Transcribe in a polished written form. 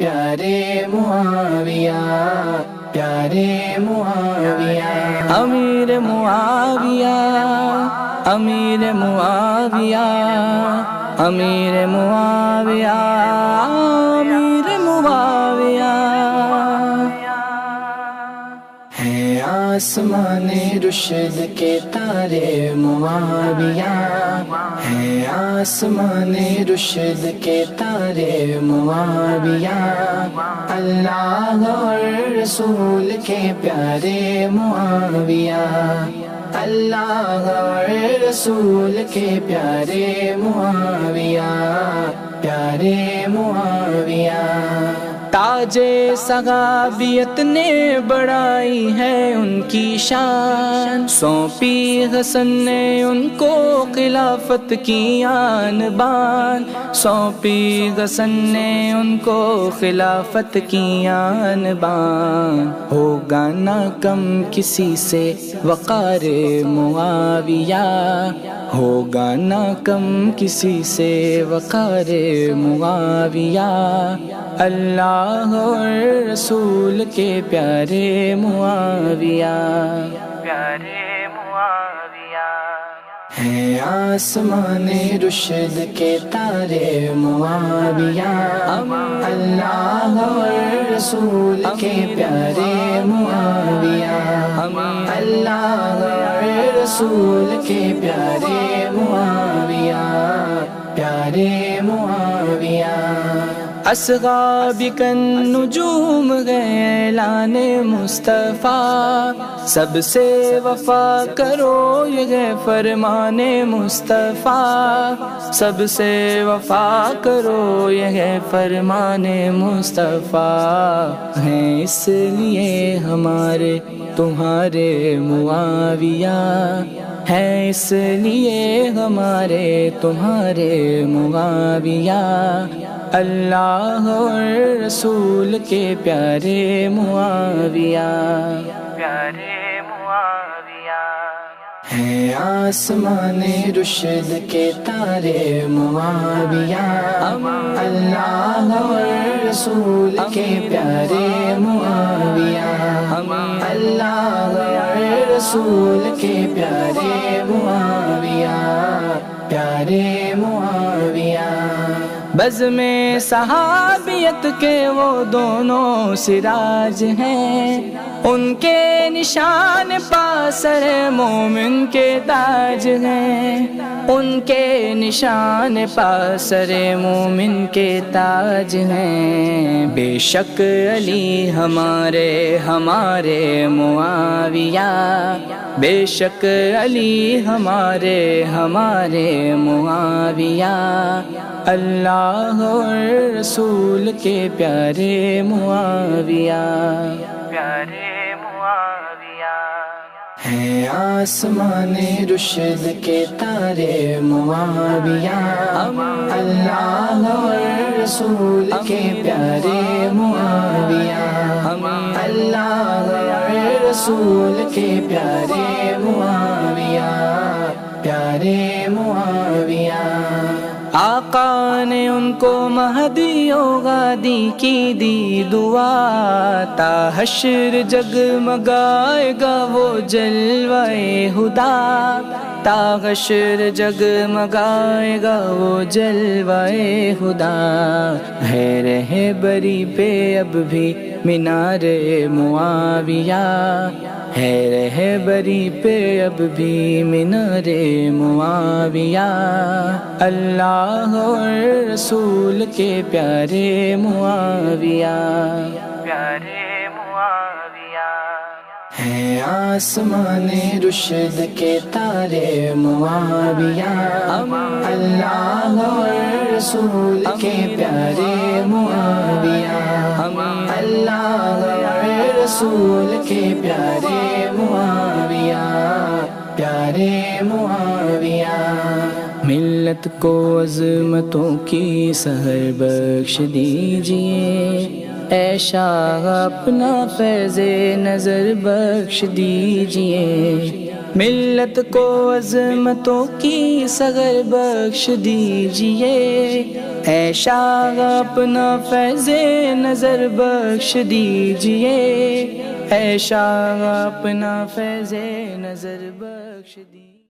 پیارے معاویہ، پیارے معاویہ، امیر معاویہ، امیر معاویہ، امیر معاویہ، امیر معاویہ، ہے آسمان رشد کے تارے معاویہ، ہے آسمان رشد کے تارے معاویہ، اللہ اور رسول کے پیارے معاویہ، اللہ اور رسول کے پیارے معاویہ، پیارے معاویہ، تاج صحابیت نے بڑھائی ہے ان کی شان، سونپی حسن نے ان کو خلافت کی آن بان، سونپی حسن نے ان کو خلافت کی آن بان، ہوگا نہ کم کسی سے وقار معاویہ، ہوگا نہ کم کسی سے وقار معاویہ، اللہ اور رسول کے پیارے معاویہ، پیارے معاویہ، ہے آسمان رشد کے تارے معاویہ، اللہ اور رسول کے پیارے معاویہ، اللہ اور رسول کے پیارے معاویہ، پیارے معاویہ، اصحاب النجوم گئے اعلان مصطفیٰ، سب سے وفا کرو یہ ہے فرمان مصطفیٰ، سب سے وفا کرو یہ ہے فرمان مصطفیٰ، ہیں اس لیے ہمارے تمہارے معاویہ، ہے اس لیے ہمارے تمہارے معاویہ، اللہ اور رسول کے پیارے معاویہ، پیارے معاویہ، ہے آسمان رشد کے تارے معاویہ، اللہ اور رسول کے پیارے معاویہ، اللہ اور رسول کے پیارے معاویہ، پیارے معاویہ، بزم صحابیت کے وہ دونوں سراج ہیں، ان کے نشان پا سر مومن کے تاج ہیں، ان کے نشان پا سر مومن کے تاج ہیں، بے شک علی ہمارے ہمارے معاویہ، بے شک علی ہمارے ہمارے معاویہ، اللہ اور رسول کے پیارے معاویہ، پیارے معاویہ، ہے آسمان رشد کے تارے معاویہ، اللہ اور رسول کے پیارے معاویہ، اللہ اور رسول کے پیارے معاویہ، پیارے معاویہ، آقا نے ان کو مہدی و غادی کی دی دعا، تا حشر جگمگائے گا وہ جلوہ خدا، تا حشر جگمگائے گا وہ جلوہ خدا، ہے رہبری پہ اب بھی مینار معاویہ، ہے رہبری پہ اب بھی مینار معاویہ، اللہ اور رسول کے پیارے معاویہ، پیارے معاویہ، ہے آسمان رشد کے تارے معاویہ، اللہ اور رسول کے پیارے معاویہ، اللہ اور رسول کے پیارے معاویہ، پیارے معاویہ، ملت کو عظمتوں کی سحر بخش دیجئے، اے شاہ اپنا فیض نظر بخش دیجئے، ملت کو عظمتوں کی صغر بخش دیجئے، اے شاہ اپنا فیض نظر بخش دیجئے، اے شاہ اپنا فیض نظر بخش دیجئے۔